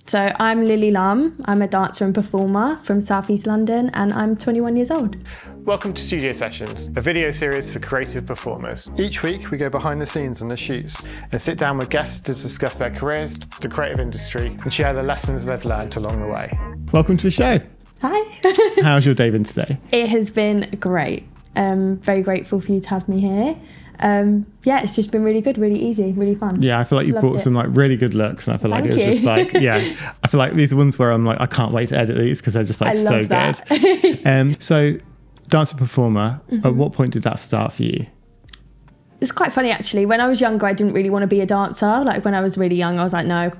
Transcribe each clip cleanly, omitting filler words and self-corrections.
So I'm Lilly Lumm. I'm a dancer and performer from South East London, and I'm 21 years old. Welcome to Studio Sessions, a video series for creative performers. Each week we go behind the scenes on the shoots and sit down with guests to discuss their careers, the creative industry, and share the lessons they've learned along the way. Welcome to the show. Hi. How's your day been today? It has been great. Very grateful for you to have me here. It's just been really good, really easy, really fun. Yeah, I feel like you brought some like really good looks, and I feel like it was just like, I feel like these are ones where I'm like, I can't wait to edit these because they're just like so good. So dancer performer, at what point did that start for you? It's quite funny actually. When I was younger, I didn't really want to be a dancer. Like when I was really young, I was like, no,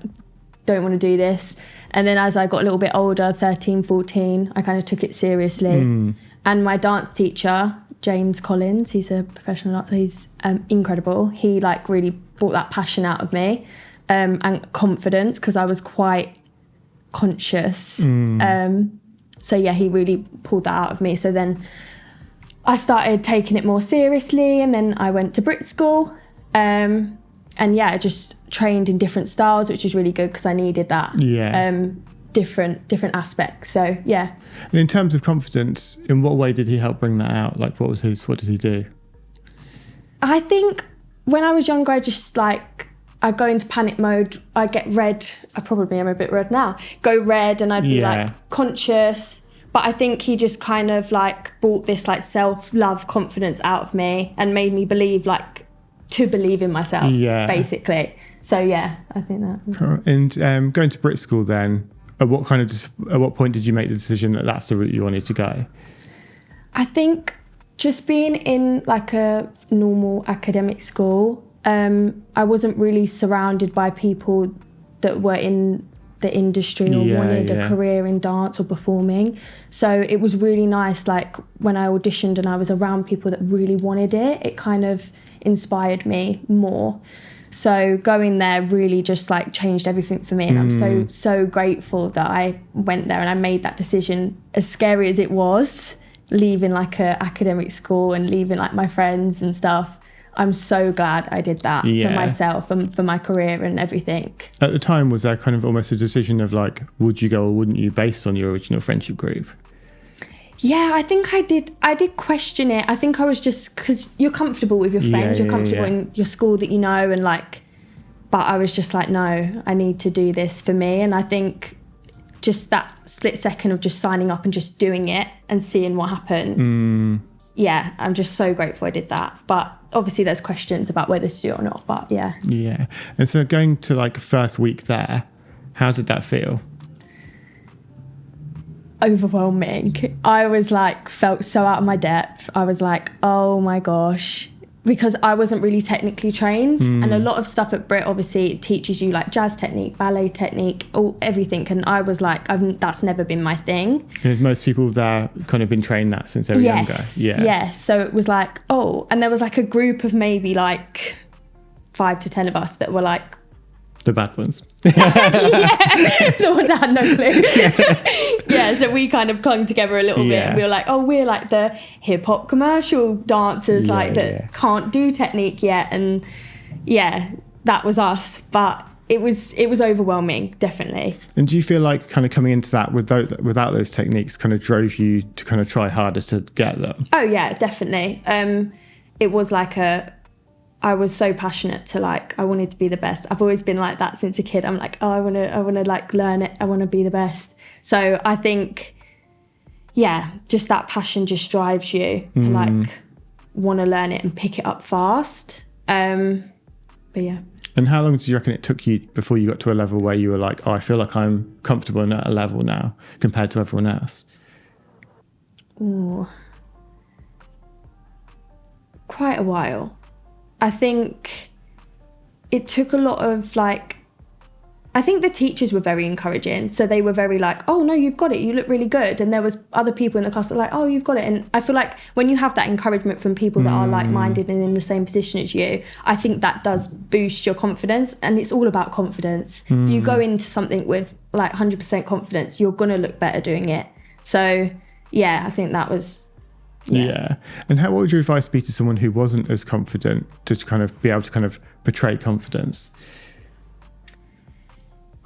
don't want to do this. And then as I got a little bit older, 13, 14, I kind of took it seriously. And my dance teacher, James Collins, he's a professional dancer, he's incredible. He like really brought that passion out of me and confidence, because I was quite conscious. He really pulled that out of me. So then I started taking it more seriously, and then I went to Brit school. I just trained in different styles, which is really good because I needed that. Different aspects. So yeah. And in terms of confidence, in what way did he help bring that out? Like what did he do? I think when I was younger, I go into panic mode. I get red. I probably am a bit red now. Go red, and I'd be like conscious. But I think he just kind of like brought this like self-love confidence out of me and made me believe in myself, basically. So yeah, I think that. Cool. And going to Brit school then, at what point did you make the decision that that's the route you wanted to go? I think just being in like a normal academic school, I wasn't really surrounded by people that were in the industry or wanted a career in dance or performing. So it was really nice, like when I auditioned and I was around people that really wanted it, it kind of inspired me more. So going there really just like changed everything for me, and I'm so grateful that I went there and I made that decision, as scary as it was, leaving like a academic school and leaving like my friends and stuff. I'm so glad I did that for myself and for my career and everything. At the time, was there kind of almost a decision of like, would you go or wouldn't you, based on your original friendship group? Yeah, I think I did question it. I think I was just, because you're comfortable with your friends, you're comfortable in your school that you know, and like, but I was just like, no, I need to do this for me. And I think just that split second of just signing up and just doing it and seeing what happens. Yeah, I'm just so grateful I did that. But obviously there's questions about whether to do it or not, but yeah. Yeah. And so going to like first week there, how did that feel? Overwhelming. I was like, felt so out of my depth. I was like, oh my gosh, because I wasn't really technically trained. And a lot of stuff at Brit obviously teaches you like jazz technique, ballet technique, everything. And I was like, that's never been my thing. And most people there kind of been trained that since they were younger. Yeah. So it was like, and there was like a group of maybe like 5 to 10 of us that were like, the bad ones. The ones that had no clue. So we kind of clung together a little bit, and we were like, we're like the hip-hop commercial dancers that can't do technique yet. And that was us, but it was overwhelming, definitely. And do you feel like kind of coming into that without those techniques kind of drove you to kind of try harder to get them? Oh yeah, definitely. It was like I was so passionate to like, I wanted to be the best. I've always been like that since a kid. I'm like, I want to like learn it. I want to be the best. So I think, just that passion just drives you to like want to learn it and pick it up fast. But yeah. And how long do you reckon it took you before you got to a level where you were like, I feel like I'm comfortable at a level now compared to everyone else? Ooh. Quite a while. I think it took a lot of like, I think the teachers were very encouraging. So they were very like, oh no, you've got it. You look really good. And there was other people in the class that were like, oh, you've got it. And I feel like when you have that encouragement from people that are like-minded and in the same position as you, I think that does boost your confidence. And it's all about confidence. If you go into something with like 100% confidence, you're going to look better doing it. So yeah, I think that was... Yeah. And what would your advice be to someone who wasn't as confident to kind of be able to kind of portray confidence?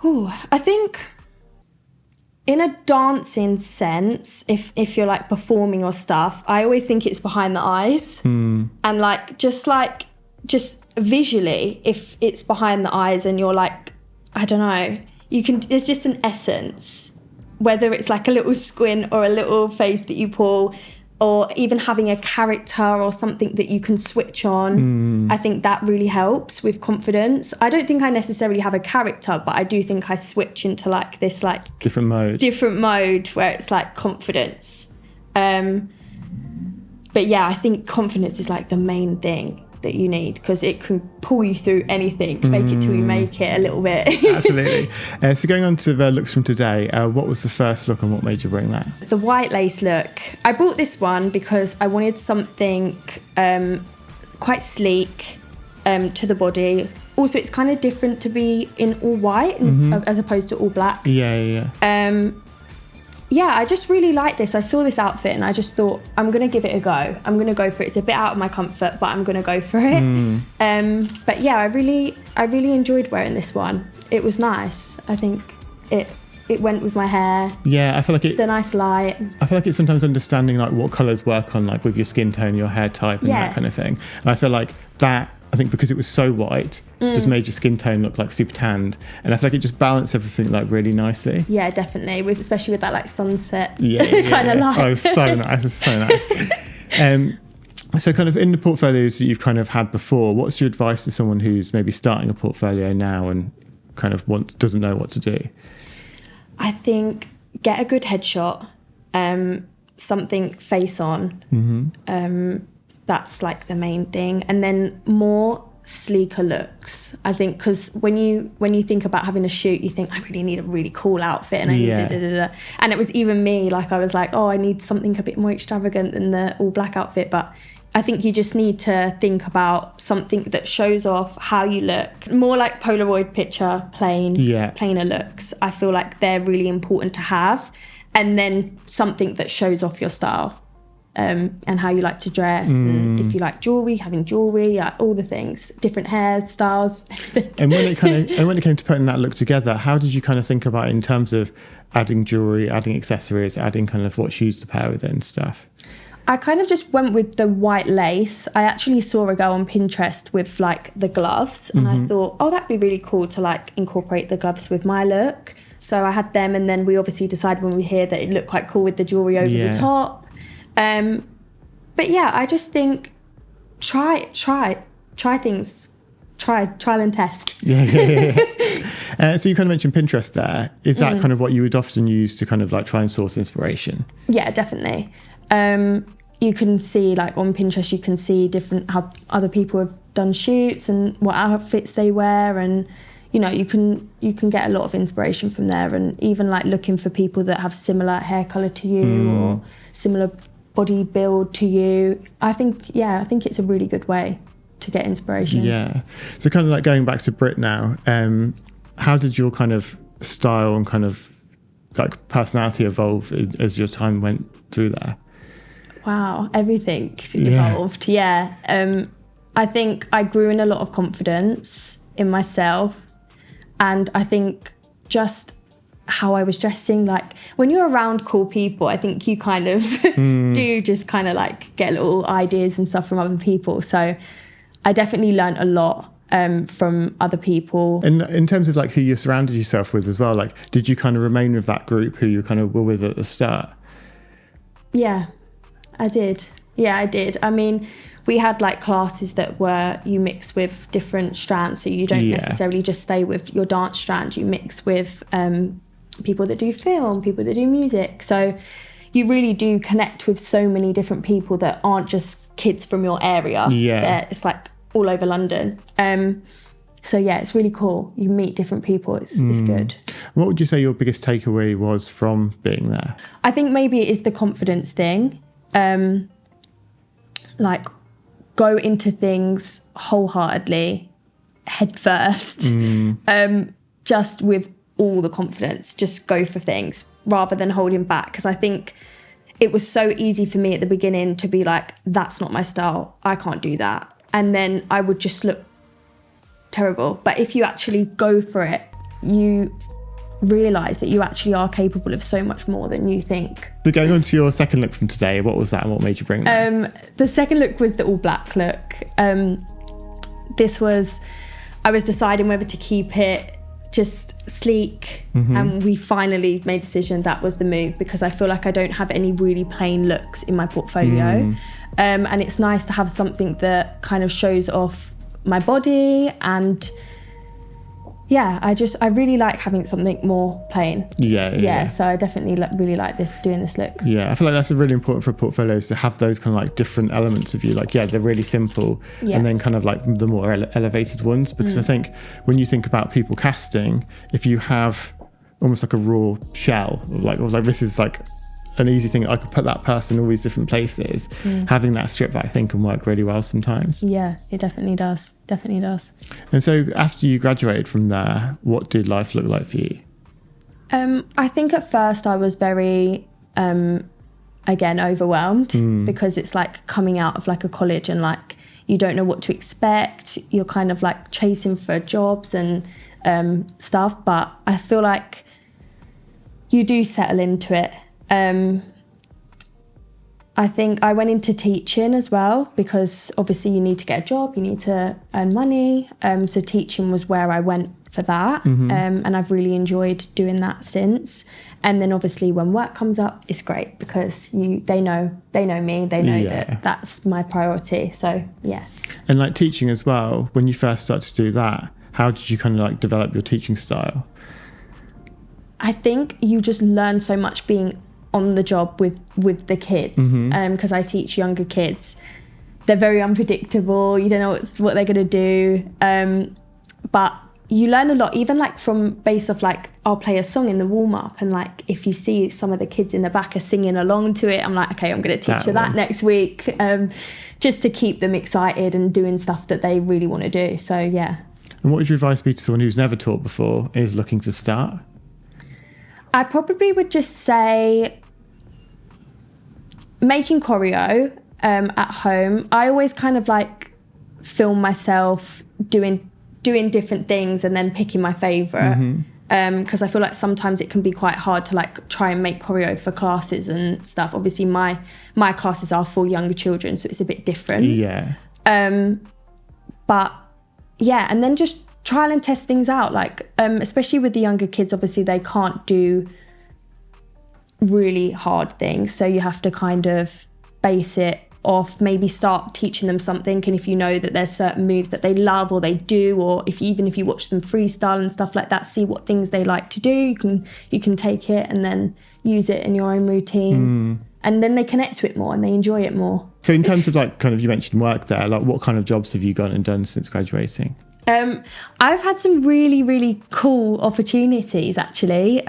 I think in a dancing sense, if you're like performing or stuff, I always think it's behind the eyes. And like just visually, if it's behind the eyes and you're like, I don't know, there's just an essence, whether it's like a little squint or a little face that you pull, or even having a character or something that you can switch on. I think that really helps with confidence. I don't think I necessarily have a character, but I do think I switch into like this like different mode where it's like confidence. But yeah, I think confidence is like the main thing that you need, because it can pull you through anything. Fake it till you make it a little bit. Absolutely. So going on to the looks from today, what was the first look and what made you bring that? The white lace look. I bought this one because I wanted something quite sleek to the body. Also, it's kind of different to be in all white as opposed to all black. Yeah, I just really like this. I saw this outfit and I just thought, I'm going to give it a go. I'm going to go for it. It's a bit out of my comfort, but I'm going to go for it. But yeah, I really enjoyed wearing this one. It was nice. I think it went with my hair. Yeah, I feel like the nice light. I feel like it's sometimes understanding like what colours work on like with your skin tone, your hair type and that kind of thing. And I feel like that, I think because it was so white, just made your skin tone look like super tanned, and I feel like it just balanced everything like really nicely. Yeah, definitely, especially with that like sunset kind of light. Oh, it was so nice. It's so nice. So kind of in the portfolios that you've kind of had before, what's your advice to someone who's maybe starting a portfolio now and kind of doesn't know what to do? I think get a good headshot, something face on. That's like the main thing, and then more sleeker looks. I think because when you think about having a shoot, you think I really need a really cool outfit, and I need and it was even me. Like I was like, oh, I need something a bit more extravagant than the all black outfit, but I think you just need to think something that shows off how you look. More like Polaroid picture, plainer looks. I feel like they're really important to have, and then something that shows off your style. And how you like to dress, and if you like jewelry, having jewelry, all the things, different hairstyles, everything. And when it came to putting that look together, how did you kind of think about it in terms of adding jewelry, adding accessories, adding kind of what shoes to pair with it and stuff? I kind of just went with the white lace. I actually saw a girl on Pinterest with like the gloves, and I thought, oh, that'd be really cool to like incorporate the gloves with my look. So I had them, and then we obviously decided when we were here that it looked quite cool with the jewelry over the top. But yeah, I just think try things, trial and test. So you kind of mentioned Pinterest there. Is that kind of what you would often use to kind of like try and source inspiration? Yeah, definitely. You can see like on Pinterest, you can see how other people have done shoots and what outfits they wear, and you know, you can get a lot of inspiration from there, and even like looking for people that have similar hair color to you or similar body build to you. I think it's a really good way to get inspiration. Yeah. So kind of like going back to Brit now, how did your kind of style and kind of like personality evolve as your time went through there? Wow, everything evolved. Yeah. I think I grew in a lot of confidence in myself, and I think just how I was dressing, like when you're around cool people, I think you kind of do just kind of like get little ideas and stuff from other people. So I definitely learned a lot from other people. And in terms of like who you surrounded yourself with as well, like did you kind of remain with that group who you kind of were with at the start? Yeah, I did. I mean, we had like classes that you mix with different strands, so you don't necessarily just stay with your dance strand, you mix with people that do film, people that do music. So you really do connect with so many different people that aren't just kids from your area. It's like all over London. So yeah, it's really cool. You meet different people. It's good. What would you say your biggest takeaway was from being there? I think maybe it is the confidence thing. Like go into things wholeheartedly, head first, just with all the confidence, just go for things rather than holding back. Because I think it was so easy for me at the beginning to be like, that's not my style, I can't do that. And then I would just look terrible. But if you actually go for it, you realise that you actually are capable of so much more than you think. So going on to your second look from today, what was that and what made you bring that? The second look was the all black look. I was deciding whether to keep it just sleek, and we finally made a decision that was the move, because I feel like I don't have any really plain looks in my portfolio. And it's nice to have something that kind of shows off my body, and yeah, I really like having something more plain. Yeah. So I definitely really like doing this look. Yeah, I feel like that's really important for portfolios, to have those kind of like different elements of you. Like, yeah, they're really simple, and then kind of like the more elevated ones. Because I think when you think about people casting, if you have almost like a raw shell, like this is like an easy thing, I could put that person in all these different places. Having that strip back thing can work really well sometimes. Yeah, it definitely does. And so after you graduated from there, what did life look like for you? I think at first I was very again overwhelmed, because it's like coming out of like a college and like you don't know what to expect. You're kind of like chasing for jobs and stuff, but I feel like you do settle into it. I think I went into teaching as well, because obviously you need to get a job, you need to earn money. So teaching was where I went for that. And I've really enjoyed doing that since. And then obviously when work comes up, it's great, because they know me, they know that that's my priority. So yeah. And like teaching as well, when you first started to do that, how did you kind of like develop your teaching style? I think you just learn so much being on the job with the kids, because I teach younger kids. They're very unpredictable. You don't know what they're going to do, but you learn a lot, even like from based off like I'll play a song in the warm-up, and like if you see some of the kids in the back are singing along to it, I'm like, okay, I'm going to teach that next week, just to keep them excited and doing stuff that they really want to do. So yeah. And what would your advice be to someone who's never taught before, is looking to start? I probably would just say making choreo at home. I always kind of like film myself doing different things and then picking my favourite, because I feel like sometimes it can be quite hard to like try and make choreo for classes and stuff. Obviously my classes are for younger children, so it's a bit different. But yeah, and then just trial and test things out, like especially with the younger kids, obviously they can't do really hard things, so you have to kind of base it off, maybe start teaching them something, and if you know that there's certain moves that they love or they do, or if you watch them freestyle and stuff like that, see what things they like to do, you can take it and then use it in your own routine, and then they connect to it more and they enjoy it more. So in terms of like kind of, you mentioned work there, like what kind of jobs have you gone and done since graduating? I've had some really, really cool opportunities actually.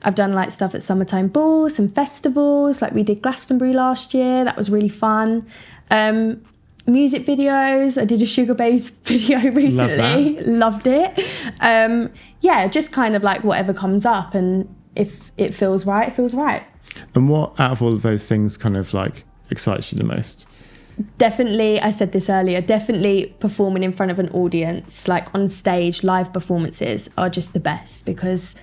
I've done like stuff at summertime balls and festivals, like we did Glastonbury last year. That was really fun. Music videos. I did a Sugar Babes video recently. Loved it. Yeah, just kind of like whatever comes up, and if it feels right, it feels right. And what out of all of those things kind of like excites you the most? Definitely, I said this earlier, definitely performing in front of an audience, like on stage. Live performances are just the best, because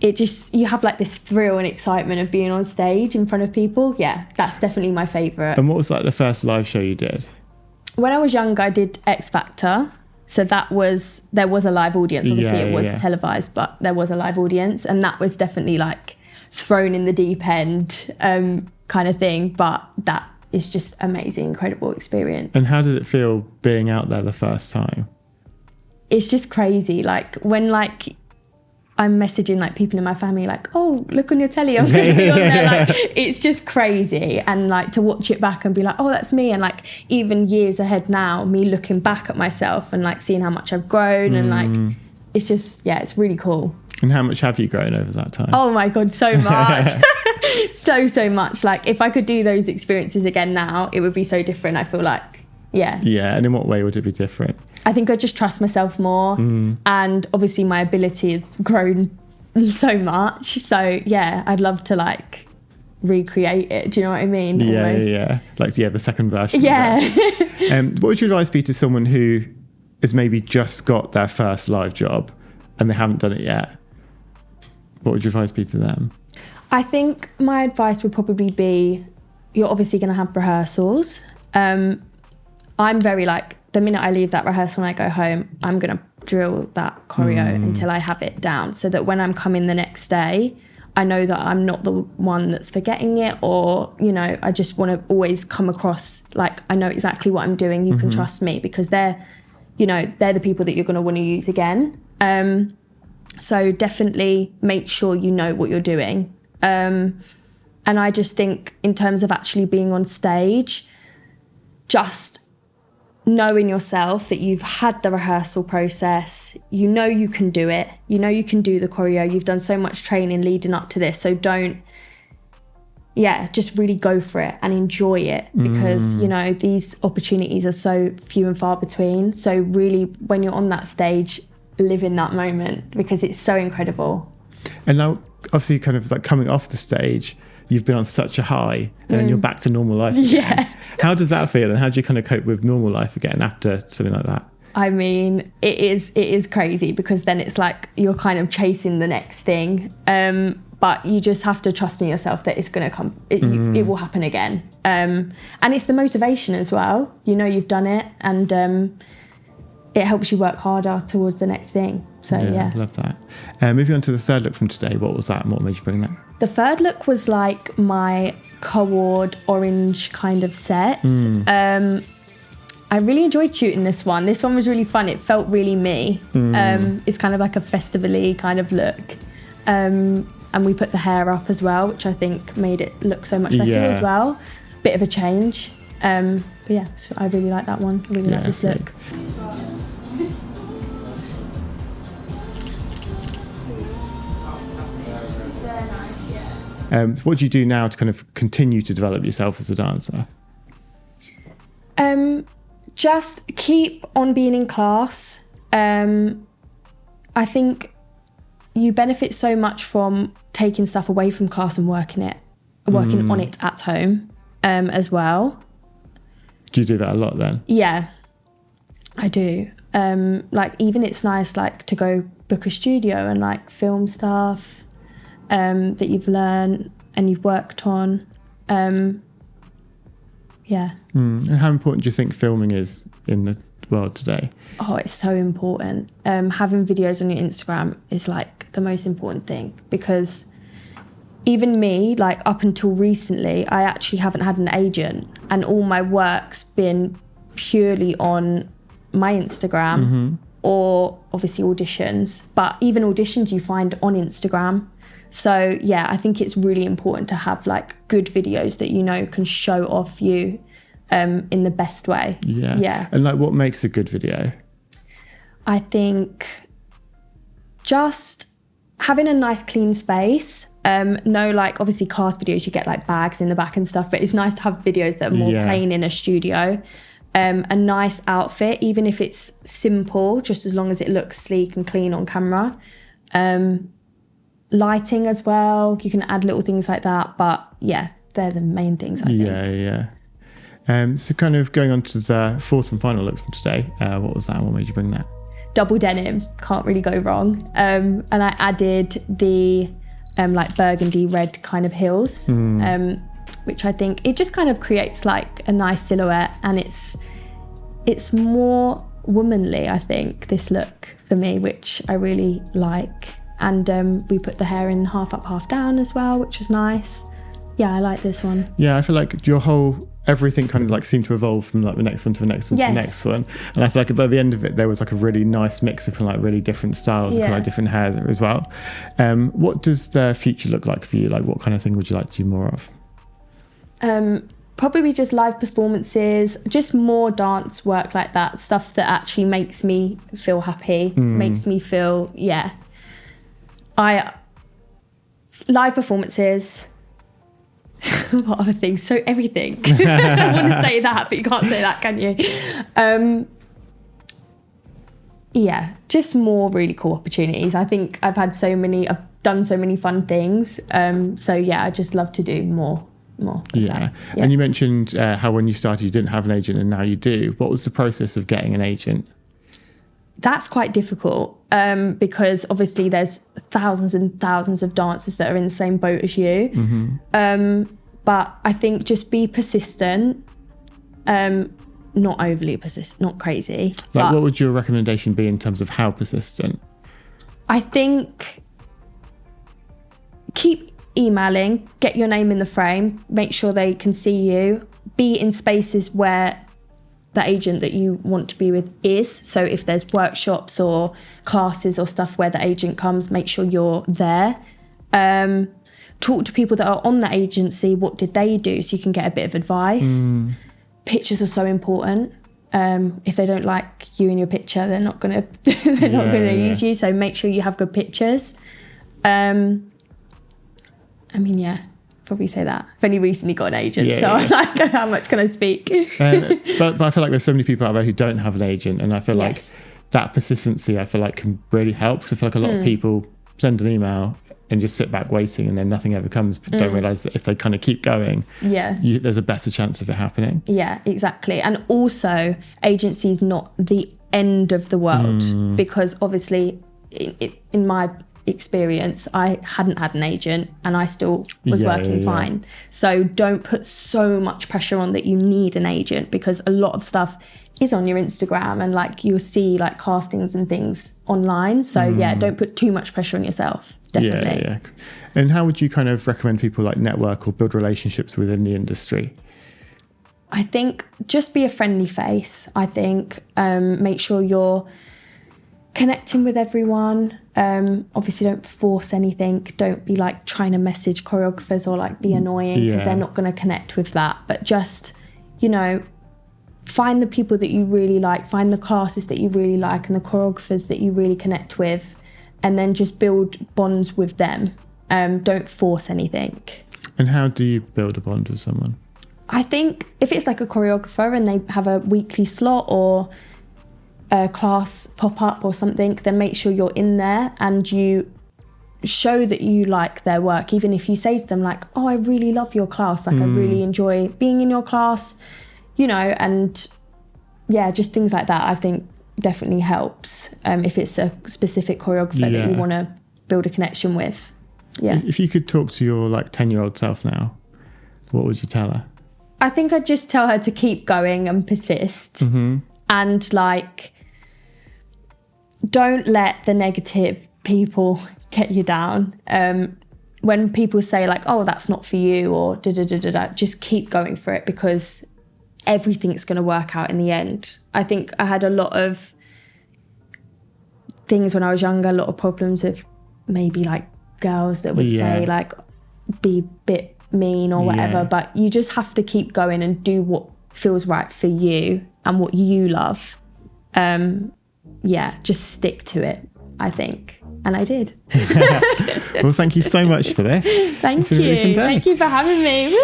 you have like this thrill and excitement of being on stage in front of people. Yeah, that's definitely my favourite. And what was like the first live show you did? When I was younger, I did X Factor. So there was a live audience. Obviously it was televised, but there was a live audience, and that was definitely like thrown in the deep end kind of thing. But that is just amazing, incredible experience. And how did it feel being out there the first time? It's just crazy. Like when like I'm messaging like people in my family like, oh, look on your telly, I'm going to be on there. Like, it's just crazy. And like to watch it back and be like, oh, that's me. And like even years ahead now, me looking back at myself and like seeing how much I've grown and like, it's just, yeah, it's really cool. And how much have you grown over that time? Oh my God, so much. so much. Like if I could do those experiences again now, it would be so different, I feel like. Yeah. Yeah. And in what way would it be different? I think I just trust myself more. And obviously my ability has grown so much. So yeah, I'd love to like recreate it. Do you know what I mean? Yeah, almost. Yeah. Like, yeah, the second version. Yeah. What would your advice be to someone who has maybe just got their first live job and they haven't done it yet? what would your advice be to them? I think my advice would probably be, you're obviously going to have rehearsals. I'm very like, the minute I leave that rehearsal and I go home, I'm going to drill that choreo until I have it down, so that when I'm coming the next day, I know that I'm not the one that's forgetting it, or, you know, I just want to always come across like I know exactly what I'm doing. You can trust me, because they're the people that you're going to want to use again. So definitely make sure you know what you're doing. And I just think in terms of actually being on stage, just knowing yourself that you've had the rehearsal process, you know you can do it, you know you can do the choreo, you've done so much training leading up to this, so just really go for it and enjoy it, because you know these opportunities are so few and far between. So really, when you're on that stage, live in that moment, because it's so incredible. And now obviously kind of like coming off the stage, you've been on such a high and then you're back to normal life again. Yeah. How does that feel, and how do you kind of cope with normal life again after something like that? I mean, it is crazy, because then it's like you're kind of chasing the next thing, but you just have to trust in yourself that it's going to come, it will happen again, and it's the motivation as well. You know you've done it, and it helps you work harder towards the next thing. So yeah. I love that. Moving on to the third look from today, what was that and what made you bring that? The third look was like my co-ord orange kind of set. I really enjoyed shooting this one. This one was really fun. It felt really me. It's kind of like a festival-y kind of look. And we put the hair up as well, which I think made it look so much better as well. Bit of a change. But yeah, so I really like that one. I really like this look. So what do you do now to kind of continue to develop yourself as a dancer? Just keep on being in class. I think you benefit so much from taking stuff away from class and working on it at home as well. Do you do that a lot then? Yeah, I do. Like even it's nice like to go book a studio and like film stuff that you've learned and you've worked on. And how important do you think filming is in the world today? Oh, it's so important. Having videos on your Instagram is like the most important thing, because even me, like up until recently, I actually haven't had an agent, and all my work's been purely on my Instagram or obviously auditions, but even auditions you find on Instagram. So yeah, I think it's really important to have like good videos that you know can show off you in the best way. Yeah. And like, what makes a good video? I think just having a nice clean space. No, like obviously cast videos you get like bags in the back and stuff, but it's nice to have videos that are more plain in a studio. A nice outfit, even if it's simple, just as long as it looks sleek and clean on camera. Lighting as well, you can add little things like that, but yeah, they're the main things I think. So kind of going on to the fourth and final look from today, what was that and what made you bring that? Double denim, can't really go wrong. And I added the like burgundy red kind of heels, which I think it just kind of creates like a nice silhouette, and it's more womanly, I think, this look for me, which I really like. And we put the hair in half up, half down as well, which was nice. Yeah, I like this one. Yeah, I feel like everything kind of like seemed to evolve from like the next one to the next one to the next one. And I feel like by the end of it, there was like a really nice mix of kind of like really different styles and kind of like different hairs as well. What does the future look like for you? Like what kind of thing would you like to do more of? Probably just live performances, just more dance work like that, stuff that actually makes me feel happy, makes me feel, live performances. What other things? So everything. I want to say that, but you can't say that, can you? Just more really cool opportunities. I think I've done so many fun things. I just love to do more. And you mentioned how when you started you didn't have an agent and now you do. What was the process of getting an agent? that's quite difficult because obviously there's thousands and thousands of dancers that are in the same boat as you. But I think just be persistent, not overly persistent, not crazy. Like, what would your recommendation be in terms of how persistent? I think keep emailing, get your name in the frame, make sure they can see you, be in spaces where the agent that you want to be with is. So if there's workshops or classes or stuff where the agent comes, make sure you're there. Talk to people that are on the agency, what did they do, so you can get a bit of advice. Pictures are so important. If they don't like you in your picture, they're not gonna use you. So make sure you have good pictures. Probably say that. I've only recently got an agent, I'm like, how much can I speak? But I feel like there's so many people out there who don't have an agent, and I feel like that persistency, I feel like, can really help, because I feel like a lot of people send an email and just sit back waiting, and then nothing ever comes, but don't realise that if they kind of keep going, there's a better chance of it happening. Yeah, exactly. And also, agency is not the end of the world, because obviously, in my experience, I hadn't had an agent and I still was working fine. So don't put so much pressure on that you need an agent, because a lot of stuff is on your Instagram, and like you'll see like castings and things online. So don't put too much pressure on yourself. Definitely. And how would you kind of recommend people like network or build relationships within the industry? I think just be a friendly face. I think make sure you're connecting with everyone. Obviously don't force anything. Don't be like trying to message choreographers or like be annoying, because they're not going to connect with that. But just, find the people that you really like, find the classes that you really like and the choreographers that you really connect with, and then just build bonds with them. Don't force anything. And how do you build a bond with someone? I think if it's like a choreographer and they have a weekly slot or a class pop up or something, then make sure you're in there and you show that you like their work. Even if you say to them like, oh, I really love your class, like I really enjoy being in your class, and just things like that, I think definitely helps. If it's a specific choreographer that you want to build a connection with. If you could talk to your like 10-year-old self now, what would you tell her? I think I'd just tell her to keep going and persist. And like, don't let the negative people get you down. When people say like, oh, that's not for you, or just keep going for it, because everything's going to work out in the end. I think I had a lot of things when I was younger, a lot of problems with maybe like girls that would say like, be a bit mean or whatever, but you just have to keep going and do what feels right for you and what you love. Just stick to it, I think. And I did. Well, thank you so much for this. Thank you. Really thank you for having me.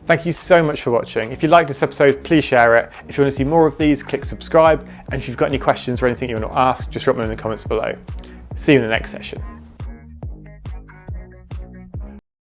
Thank you so much for watching. If you liked this episode, please share it. If you want to see more of these, click subscribe. And if you've got any questions or anything you want to ask, just drop them in the comments below. See you in the next session.